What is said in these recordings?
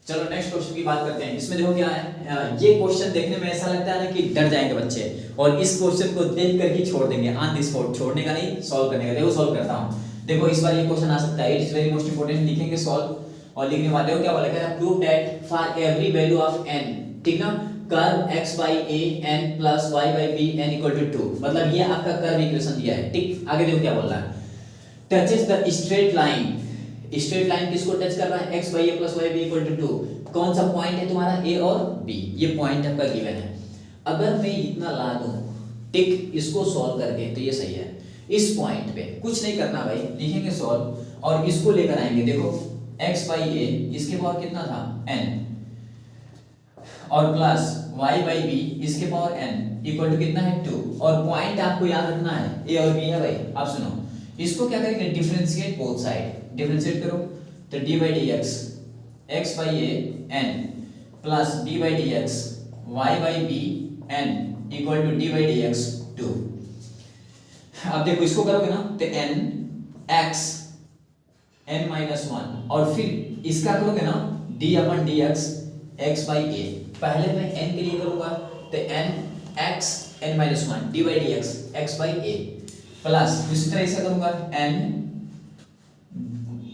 चलो next question की बात करते हैं। इसमें देखो क्या है, ये क्वेश्चन देखने में ऐसा लगता है ना कि डर जाएंगे बच्चे और इस क्वेश्चन को देख कर ही छोड़ देंगे ऑन द स्पॉट, छोड़ने का नहीं, सॉल्व करने का। देखो सॉल्व करता हूँ। देखो इस बार ये क्वेश्चन आ सकता है, it is very most important. लिखेंगे सॉल्व और लिखने वाले हो क्या बोला गया, prove that for every value of n, ठीक ना, curve x by a n plus y by b n equal to 2, मतलब ये आपका कर्व इक्वेशन दिया है, ठीक। आगे देखो क्या बोल रहा है, touches the straight line. Straight line किसको टच कर रहा है, x by a plus y b equal to 2। कौन सा पॉइंट है तुम्हारा, a और b, ये पॉइंट आपका गिवन है। अगर मैं इतना ला दूं, टिक, इसको सॉल्व करके तो ये सही है। इस पॉइंट पे कुछ नहीं करना भाई, लिखेंगे सॉल्व और इसको लेकर आएंगे। देखो x by a, इसके पावर कितना था n, और प्लस y by b, इसके पावर n इक्वल टू कितना है 2। और पॉइंट आपको याद रखना है a और b है भाई। आप सुनो, इसको क्या करेंगे, डिफरेंशिएट बोथ साइड, डिफरेंशिएट करो तो d by dx x by a n plus d by dx y by b n equal to d by dx 2। अब देखो इसको करोगे ना तो n x n माइनस 1 और फिर इसका करोगे ना d अपन dx x by a। पहले मैं n के लिए करूंगा तो n x n minus 1 d by dx x by a plus दूसरी तरह से करूंगा n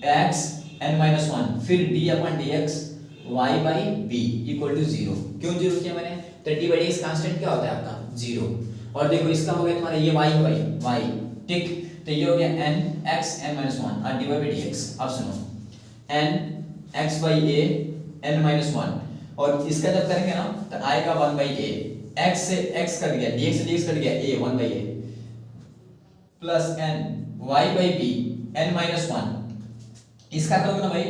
x n माइनस 1 फिर d अपन dx y by b equal to 0। क्यों 0 किया मैंने, तो d by dx कांस्टेंट क्या होता है आपका 0। और देखो इसका हो गया तुम्हारा ये y है भाई y, ठीक। तो ये हो गया n x n माइनस 1 और dy by dx। अब सुनो n x by a n minus 1 और इसका जब करेंगे ना तो आएगा 1 by a, x से x कट गया, dx से dx कट गया, a 1 by a plus n y by b n minus 1। इसका करोगे ना भाई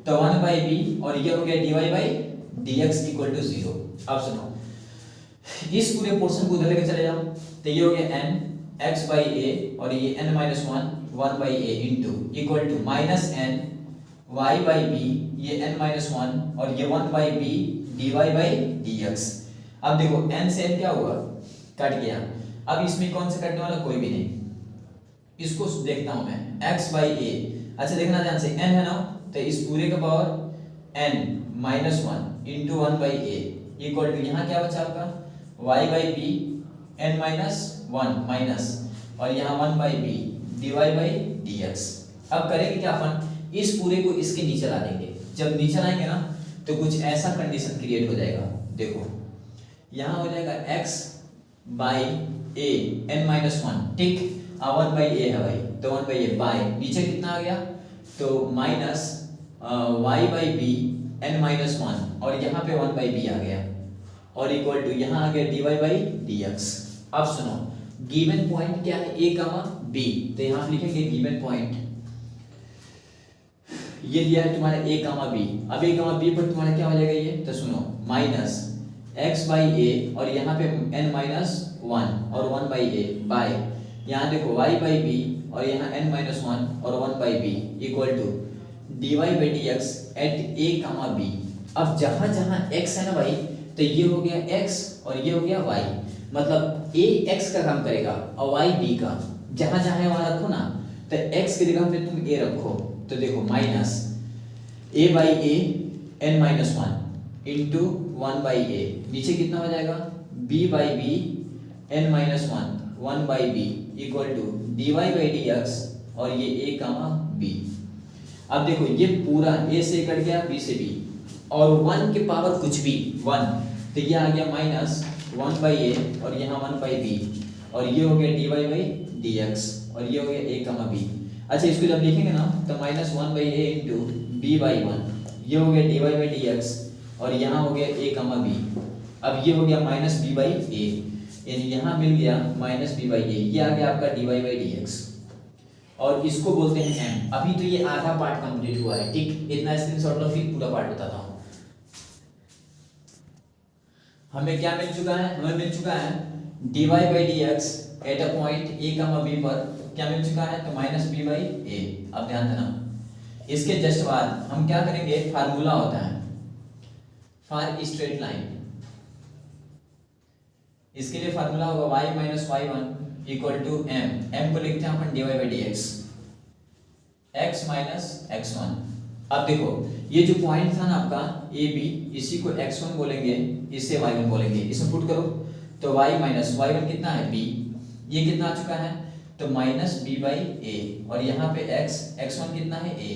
तो 1 by b और ये हो गया dy by dx equal to 0। अब सुनो इस पूरे पोर्शन को उधर लेके चले जाओ तो ये हो गया n x by a और ये n minus 1 by a into equal to minus n y by b, ये n माइनस 1 और ये 1 by b dy by dx। अब देखो n से n क्या हुआ, कट गया। अब इसमें कौन सा कटने वाला, कोई भी नहीं। इसको देखता हूं मैं x by a, अच्छा देखना ध्यान से, n है ना तो इस पूरे का power n minus 1 into 1 by a equal to यहाँ क्या बचा आपका y by b n minus 1 minus और यहाँ 1 by b dy by dx। अब करेंगे क्या अपन, इस पूरे को इसके नीचे ला देंगे। जब नीचे लाएंगे ना तो कुछ ऐसा कंडीशन क्रिएट हो जाएगा। देखो यहाँ हो जाएगा x by a n minus 1, ठीक। 1 by a है भाई तो 1 by a बाय नीचे कितना आ गया तो minus y by b n minus 1 और यहाँ पे 1 by b आ गया और इक्वल टू यहाँ आ गया dy by dx। अब सुनो गिवन पॉइंट क्या है, a कमा b, तो यहाँ लिखेंगे गिवन पॉइंट ये दिया है तुम्हारा a कमा b। अब a कमा b पर तुम्हारा क्या हो जाएगा ये, तो सुनो माइनस x by a और यहाँ पे n माइनस 1 और 1 by a बाय यहाँ देखो y by b और यहाँ n माइनस 1 और 1 by b equal to dy by dx at a comma b। अब जहां जहां x है ना भाई तो ये हो गया x और ये हो गया y, मतलब a x का काम करेगा और y b का। जहां जहां है वहां रखो ना, तो x की जगह पे तुम a रखो तो देखो minus a by a n minus 1 into 1 by a, नीचे कितना हो जाएगा b by b n minus 1 by b equal to dy by dx और ये a कमा b। अब देखो ये पूरा a से कट गया b से b और 1 के पावर कुछ भी 1 तो ये आ गया माइनस 1 by a और यहाँ 1 by b और ये हो गया dy by dx और ये हो गया a कमा b। अच्छा इसको जब लिखेंगे ना तो minus 1 by a into b by 1 ये हो गया dy by dx और यहाँ हो गया a कमा b। अब ये हो गया माइनस b by a, यानी यहाँ मिल गया माइनस b by a, ये आ गया आपका dy by dx और इसको बोलते हैं m। अभी तो ये आधा पार्ट कंप्लीट हुआ है, ठीक। इतना स्क्रीनशॉट लो फिर पूरा पार्ट बताता हूँ। हमें क्या मिल चुका है, हमें मिल चुका है dy by dx at a point a comma b पर क्या मिल चुका है तो माइनस b by a। अब ध्यान देना, इसके जस्ट बाद हम क्या करेंगे, फार्मूला होता है फॉर स्ट्रेट लाइन। इसके लिए फार्मूला होगा y minus y1 equal to m को लिखते हैं अपन dy by dx x minus x1। अब देखो ये जो पॉइंट था ना आपका ए बी, इसी को x1 बोलेंगे, इसे y1 बोलेंगे। इसमें पुट करो तो y माइनस y1 कितना है b, ये कितना आ चुका है तो माइनस b बाई ए, और यहाँ पे x1 कितना है a।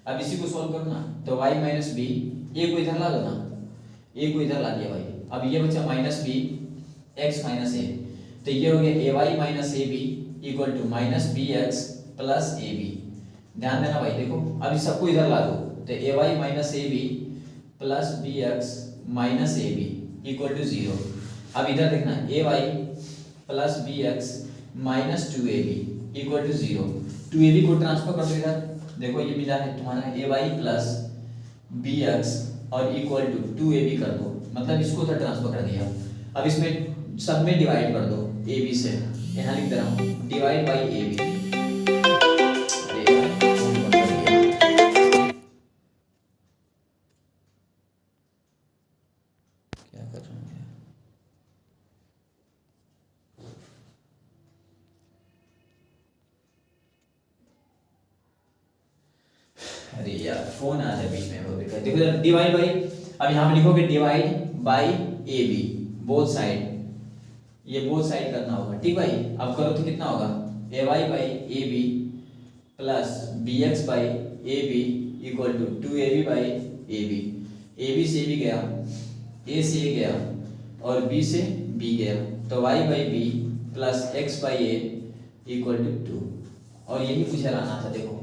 अब इसी को सॉल्व करो ना तो y माइनस b, ए को इधर ला दो ना, ए को इधर ला दिया भाई। अब ये बचा minus b x minus a, तो ये हो गया a y minus a b equal to minus b x plus a b. ध्यान देना भाई, देखो अब इस सबको इधर ला दो तो a y minus a b plus b x minus a b equal to 0। अब इधर देखना a y plus b x minus 2ab equal to 0। 2ab को ट्रांसफर कर दो इधर, देखो ये मिला है तुम्हारा ए वाई प्लस बी एक्स और इक्वल टू 2ab कर दो, मतलब इसको उधर ट्रांसफर कर दिया। अब इसमें सब में डिवाइड कर दो ए बी से, यहाँ लिख दे रहा हूँ डिवाइड बाई ए बी। क्या कर रहा हूँ अरे यार फोन आ जाए बीच में, वो दिक्कत। देखो डिवाइड बाई, अब यहाँ पे लिखोगे divide by a b, both side, ये बोथ साइड करना होगा, ठीक भाई। अब करो तो कितना होगा a y by a b plus b x by a b equal to 2ab by a b. A b से ए बी गया, ए से ए गया और बी से बी गया, तो y by B plus X by A equal to 2। और यही मुझे लाना था, देखो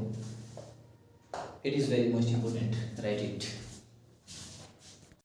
it is very most important, right it.